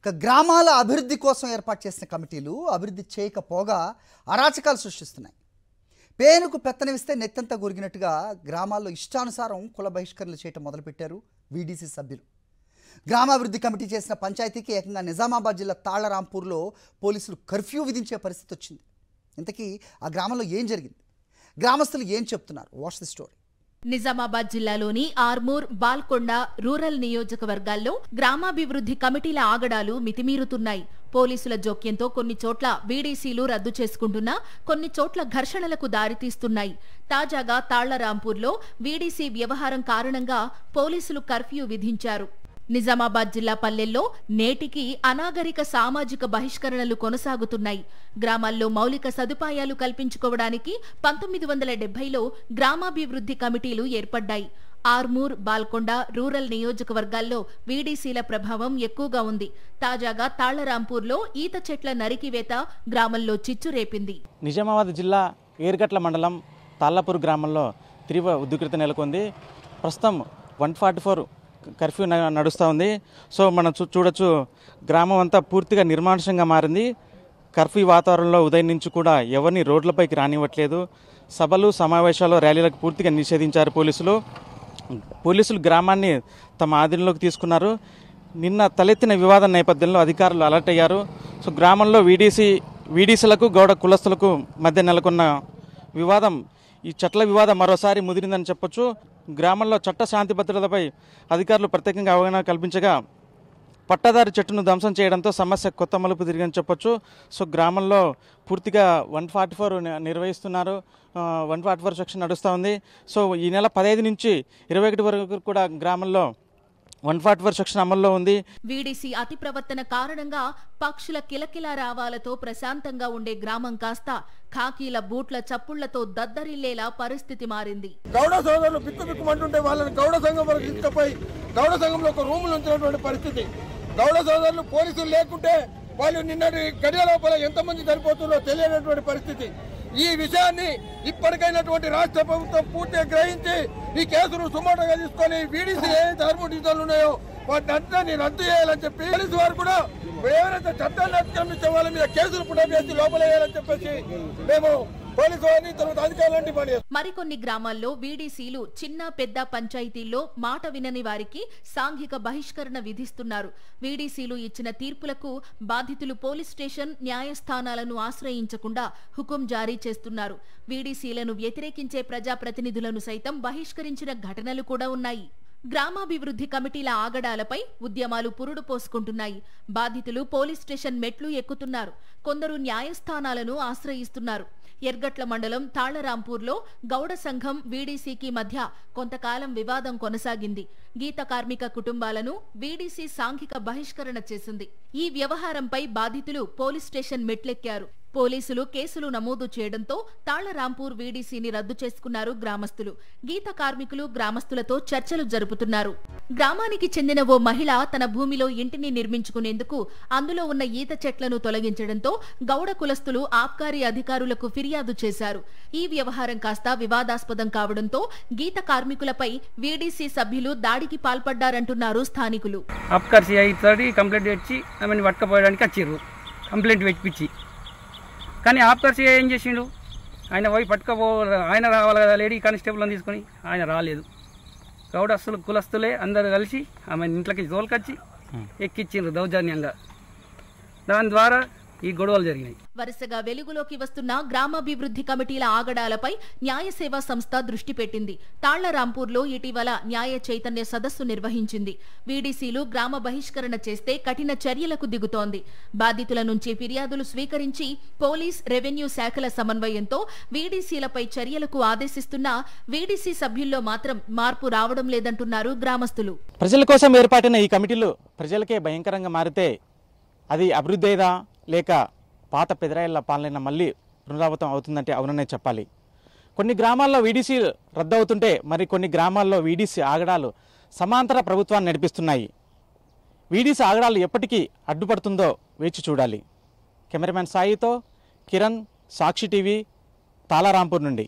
గ్రామాల అభివృద్ధి కోసం ఏర్పాటు చేసిన కమిటీలు అభివృద్ధి చేయకపోగా అరాచకాలు సృష్టిస్తున్నాయి. పేనుకు పెత్తనమిస్తే నెత్తంతా గురిగినట్టుగా గ్రామాల్లో ఇష్టానుసారం కుల బహిష్కరణలు చేయటం మొదలుపెట్టారు వీడీసీ సభ్యులు. గ్రామాభివృద్ధి కమిటీ చేసిన పంచాయతీకి ఏకంగా నిజామాబాద్ జిల్లా తాళ్లరాంపూర్లో పోలీసులు కర్ఫ్యూ విధించే పరిస్థితి వచ్చింది. ఇంతకీ ఆ గ్రామంలో ఏం జరిగింది, గ్రామస్తులు ఏం చెప్తున్నారు? Watch the story. నిజామాబాద్ జిల్లాలోని ఆర్మూర్, బాల్కొండ రూరల్ నియోజకవర్గాల్లో గ్రామాభివృద్ధి కమిటీల ఆగడాలు మితిమీరుతున్నాయి. పోలీసుల జోక్యంతో కొన్ని చోట్ల వీడీసీలు రద్దు చేసుకుంటున్నా కొన్ని చోట్ల ఘర్షణలకు దారితీస్తున్నాయి. తాజాగా తాళ్లరాంపూర్లో వీడీసీ వ్యవహారం కారణంగా పోలీసులు కర్ఫ్యూ విధించారు. నిజామాబాద్ జిల్లా పల్లెల్లో నేటికి అనాగరిక సామాజిక బహిష్కరణలు కొనసాగుతున్నాయి. గ్రామాల్లో మౌలిక సదుపాయాలు కల్పించుకోవడానికి 1970లో గ్రామాభివృద్ధి కమిటీలు ఏర్పడ్డాయి. ఆర్మూర్, బాల్కొండ రూరల్ నియోజకవర్గాల్లో వీడీసీల ప్రభావం ఎక్కువగా ఉంది. తాజాగా తాళ్లరాంపూర్లో ఈత చెట్ల నరికివేత గ్రామంలో చిచ్చు రేపింది. నిజామాబాద్ జిల్లా ఏర్గట్ల మండలం తాళ్లపూర్ గ్రామంలో తీవ్ర ఉద్రిక్తత నెలకొంది. ప్రస్తుతం 144 కర్ఫ్యూ నడుస్తూ ఉంది. సో మనం చూడొచ్చు, గ్రామం అంతా పూర్తిగా నిర్మానుషంగా మారింది. కర్ఫ్యూ వాతావరణంలో ఉదయం నుంచి కూడా ఎవరిని రోడ్లపైకి రానివ్వట్లేదు. సభలు, సమావేశాలు, ర్యాలీలకు పూర్తిగా నిషేధించారు పోలీసులు గ్రామాన్ని తమ ఆధీనంలోకి తీసుకున్నారు. నిన్న తలెత్తిన వివాదం నేపథ్యంలో అధికారులు అలర్ట్ అయ్యారు. సో గ్రామంలో వీడీసీలకు గౌడ కులస్తులకు మధ్య నెలకొన్న వివాదం, ఈ చెట్ల వివాదం మరోసారి ముదిరిందని చెప్పొచ్చు. గ్రామంలో చట్ట శాంతి భద్రతపై అధికారులు ప్రత్యేకంగా అవగాహన కల్పించగా పట్టాదారు చెట్టును ధ్వంసం చేయడంతో సమస్య కొత్త మలుపు తిరిగని చెప్పొచ్చు. సో గ్రామంలో పూర్తిగా 144 నిర్వహిస్తున్నారు. 144 సెక్షన్ నడుస్తూ ఉంది. సో ఈ నెల 15 నుంచి 21 వరకు కూడా గ్రామంలో 144 సెక్షన్ అమల్లో ఉంది. వీడీసీ అతి ప్రవర్తన కారణంగా పక్షుల కిలకిలా రావాలతో ప్రశాంతంగా ఉండే గ్రామం కాస్త ఖాకీల బూట్ల చప్పుళ్లతో దద్దరిల్లేలా పరిస్థితి మారింది. గౌడ సోదరులు బిక్కుబిక్కుమంటుంటే వాళ్ళని గౌడ సంఘం వరకు తీసుకుపోయి గౌడ సంఘంలో ఒక రూములు ఉంచినటువంటి పరిస్థితి. గౌడ సోదరులు పోలీసులు లేకుంటే వాళ్ళు నిన్నటి గడియ లోపల ఎంతమంది సరిపోతుందో తెలియనటువంటి పరిస్థితి. ఈ విషయాన్ని ఇప్పటికైనటువంటి రాష్ట్ర ప్రభుత్వం పూర్తిగా గ్రహించి ఈ కేసును సుమోటోగా తీసుకొని వీడీసీ ఏదైతే హార్మోనిజాలు ఉన్నాయో వాటిని రద్దు చేయాలని చెప్పి పోలీసు వారు కూడా ఎవరైతే చట్టాన్ని అతిక్రమించే వాళ్ళ మీద కేసులు పునర్వేసి లోపలేయాలని చెప్పేసి మేము పోలీసు వారిని తర్వాత అధికారులను డిమాండ్ చేస్తాం. మరికొన్ని గ్రామాల్లో వీడీసీలు చిన్న పెద్ద పంచాయతీల్లో మాట వినని వారికి సాంఘిక బహిష్కరణ విధిస్తున్నారు. వీడీసీలు ఇచ్చిన తీర్పులకు బాధితులు పోలీస్ స్టేషన్, న్యాయస్థానాలను ఆశ్రయించకుండా హుకుం జారీ చేస్తున్నారు. వీడీసీలను వ్యతిరేకించే ప్రజాప్రతినిధులను సైతం బహిష్కరించిన ఘటనలు కూడా ఉన్నాయి. గ్రామాభివృద్ధి కమిటీల ఆగడాలపై ఉద్యమాలు పురుడు పోసుకుంటున్నాయి. బాధితులు పోలీస్ స్టేషన్ మెట్లు ఎక్కుతున్నారు. కొందరు న్యాయస్థానాలను ఆశ్రయిస్తున్నారు. ఎర్గట్ల మండలం తాళ్లరాంపూర్లో గౌడ సంఘం, వీడీసీకి మధ్య కొంతకాలం వివాదం కొనసాగింది. గీత కార్మిక కుటుంబాలను వీడీసీ సాంఘిక బహిష్కరణ చేసింది. ఈ వ్యవహారంపై బాధితులు పోలీస్ స్టేషన్ మెట్లెక్కారు. పోలీసులు కేసులు నమోదు చేయడంతో తాళ్లరాంపూర్ వీడీసీని రద్దు చేసుకున్నారు గ్రామస్తులు. గీత కార్మికులు గ్రామస్తులతో చర్చలు జరుపుతున్నారు. గ్రామానికి చెందిన ఓ మహిళ తన భూమిలో ఇంటిని నిర్మించుకునేందుకు అందులో ఉన్న ఈత చెట్లను తొలగించడంతో గౌడ కులస్తులు ఆబ్కారీ అధికారులకు ఫిర్యాదు చేశారు. ఈ వ్యవహారం కాస్త వివాదాస్పదం కావడంతో గీత కార్మికులపై వీడీసీ సభ్యులు దాడికి పాల్పడ్డారంటున్నారు స్థానికులు. కానీ ఆప్కర్సీ ఏం చేసిండు, ఆయన పోయి ఆయన రావాలి కదా, లేడీ కానిస్టేబుల్ అని తీసుకొని ఆయన రాలేదు. గౌడస్తులు కులస్తులే అందరు కలిసి ఆమె ఇంట్లోకి తోలుకొచ్చి ఎక్కిచ్చిండ్రు దౌర్జన్యంగా. దాని ద్వారా ఈ గొడవలు జరిగినాయి. వరుసగా వెలుగులోకి వస్తున్న గ్రామాభివృద్ధి కమిటీల ఆగడాలపై న్యాయ సేవా సంస్థ దృష్టి పెట్టింది. తాళ్లరాంపూర్లో ఇటీవల న్యాయ చైతన్య సదస్సు నిర్వహించింది. వీడీసీలు గ్రామ బహిష్కరణ చేస్తే కఠిన చర్యలకు దిగుతోంది. బాధితుల నుంచి ఫిర్యాదులు స్వీకరించి పోలీస్, రెవెన్యూ శాఖల సమన్వయంతో వీడీసీలపై చర్యలకు ఆదేశిస్తున్నా వీడీసీ సభ్యుల్లో మాత్రం మార్పు రావడం లేదంటున్నారు గ్రామస్తులు. ప్రజల కోసం ఏర్పాటైన ఈ కమిటీలు ప్రజలకే భయంకరంగా మారితే అది అభివృద్ధేదా లేక పాత పెదరాయిల పాలన మళ్ళీ పునరావృతం అవుతుందంటే అవుననే చెప్పాలి. కొన్ని గ్రామాల్లో వీడీసీ రద్దు అవుతుంటే మరి కొన్ని గ్రామాల్లో వీడీసీ ఆగడాలు సమాంతర ప్రభుత్వాన్ని నడిపిస్తున్నాయి. వీడీసీ ఆగడాలు ఎప్పటికీ అడ్డుపడుతుందో వేచి చూడాలి. కెమెరామెన్ సాయితో కిరణ్, సాక్షి టీవీ, తాళ్లరాంపూర్ నుండి.